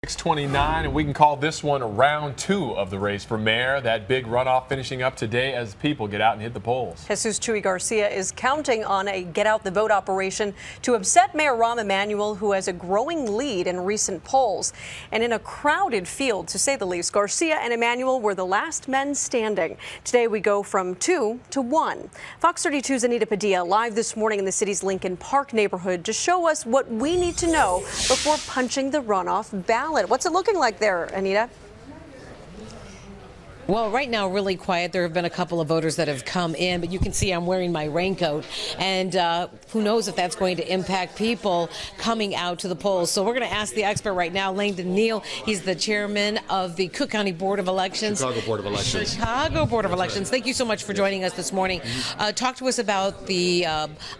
6:29, and we can call this one round two of the race for mayor. That big runoff finishing up today as people get out and hit the polls. Jesus Chuy Garcia is counting on a get-out-the-vote operation to upset Mayor Rahm Emanuel, who has a growing lead in recent polls. And in a crowded field, to say the least, Garcia and Emanuel were the last men standing. Today we go from 2 to 1. Fox 32's Anita Padilla live this morning in the city's Lincoln Park neighborhood to show us what we need to know before punching the runoff ballot. What's it looking like there, Anita? Well, right now, really quiet. There have been a couple of voters that have come in, but you can see I'm wearing my raincoat. And who knows if that's going to impact people coming out to the polls. So we're going to ask the expert right now, Langdon Neal. He's the chairman of the Cook County Board of Elections. Chicago Board of Elections. Chicago Board of Elections. Thank you so much for joining us this morning. Talk to us about the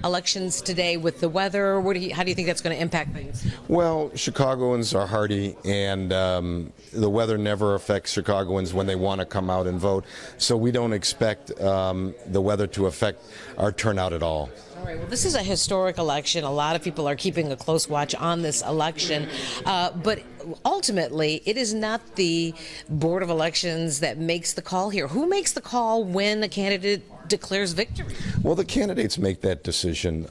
elections today with the weather. How do you think that's going to impact things? Well, Chicagoans are hardy, and the weather never affects Chicagoans when they want to come out and vote. So we don't expect the weather to affect our turnout at all. All right, well, this is a historic election. A lot of people are keeping a close watch on this election. But ultimately, it is not the Board of Elections that makes the call here. Who makes the call when a candidate declares victory? Well, the candidates make that decision.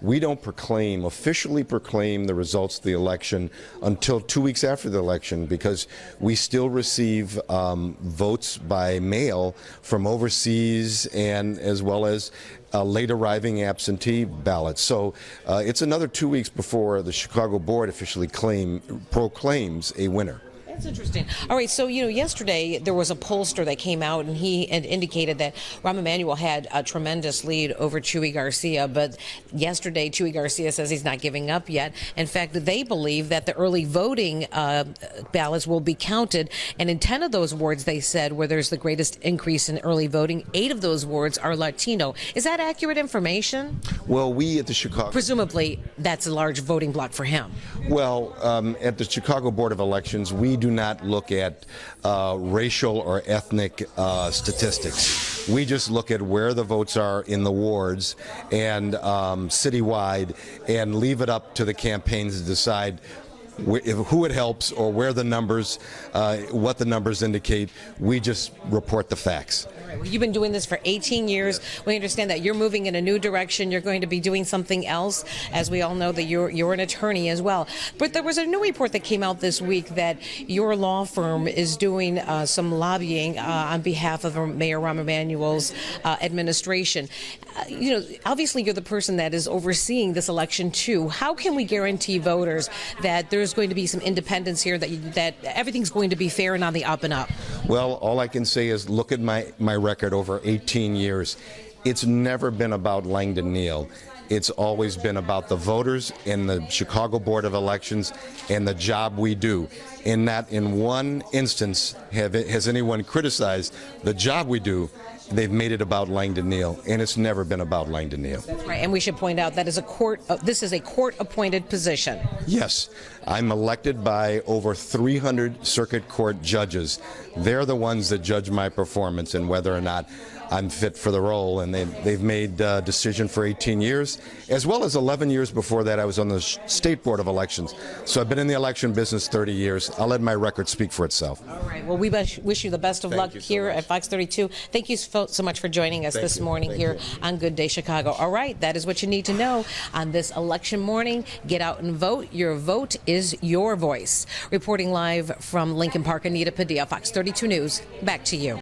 We don't officially proclaim the results of the election until 2 weeks after the election, because we still receive votes by mail from overseas, and as well as late arriving absentee ballots. So it's another 2 weeks before the Chicago Board officially proclaims a winner. That's interesting. All right, so, yesterday there was a pollster that came out and he had indicated that Rahm Emanuel had a tremendous lead over Chuy Garcia, but yesterday Chuy Garcia says he's not giving up yet. In fact, they believe that the early voting ballots will be counted, and in 10 of those wards, they said, where there's the greatest increase in early voting, 8 of those wards are Latino. Is that accurate information? Well, we at the Chicago... Presumably, that's a large voting block for him. Well, at the Chicago Board of Elections, we do not look at racial or ethnic statistics. We just look at where the votes are in the wards and citywide, and leave it up to the campaigns to decide who it helps or where the numbers, what the numbers indicate. We just report the facts. Well, you've been doing this for 18 years. We understand that you're moving in a new direction. You're going to be doing something else. As we all know, that you're an attorney as well. But there was a new report that came out this week that your law firm is doing some lobbying on behalf of Mayor Rahm Emanuel's administration. Obviously you're the person that is overseeing this election too. How can we guarantee voters that there's going to be some independence here, that everything's going to be fair and on the up and up? Well, all I can say is look at my record over 18 years. It's never been about Langdon Neal. It's always been about the voters and the Chicago Board of Elections and the job we do. In that, in one instance, has anyone criticized the job we do, they've made it about Langdon Neal, and it's never been about Langdon Neal. That's right, and we should point out that this is a court-appointed position. Yes, I'm elected by over 300 circuit court judges. They're the ones that judge my performance and whether or not I'm fit for the role, and they've made a decision for 18 years, as well as 11 years before that I was on the State Board of Elections. So I've been in the election business 30 years. I'll let my record speak for itself. All right. Well, we wish you the best of luck here at Fox 32. Thank you so much for joining us this morning here on Good Day Chicago. All right. That is what you need to know on this election morning. Get out and vote. Your vote is your voice. Reporting live from Lincoln Park, Anita Padilla, Fox 32 News. Back to you.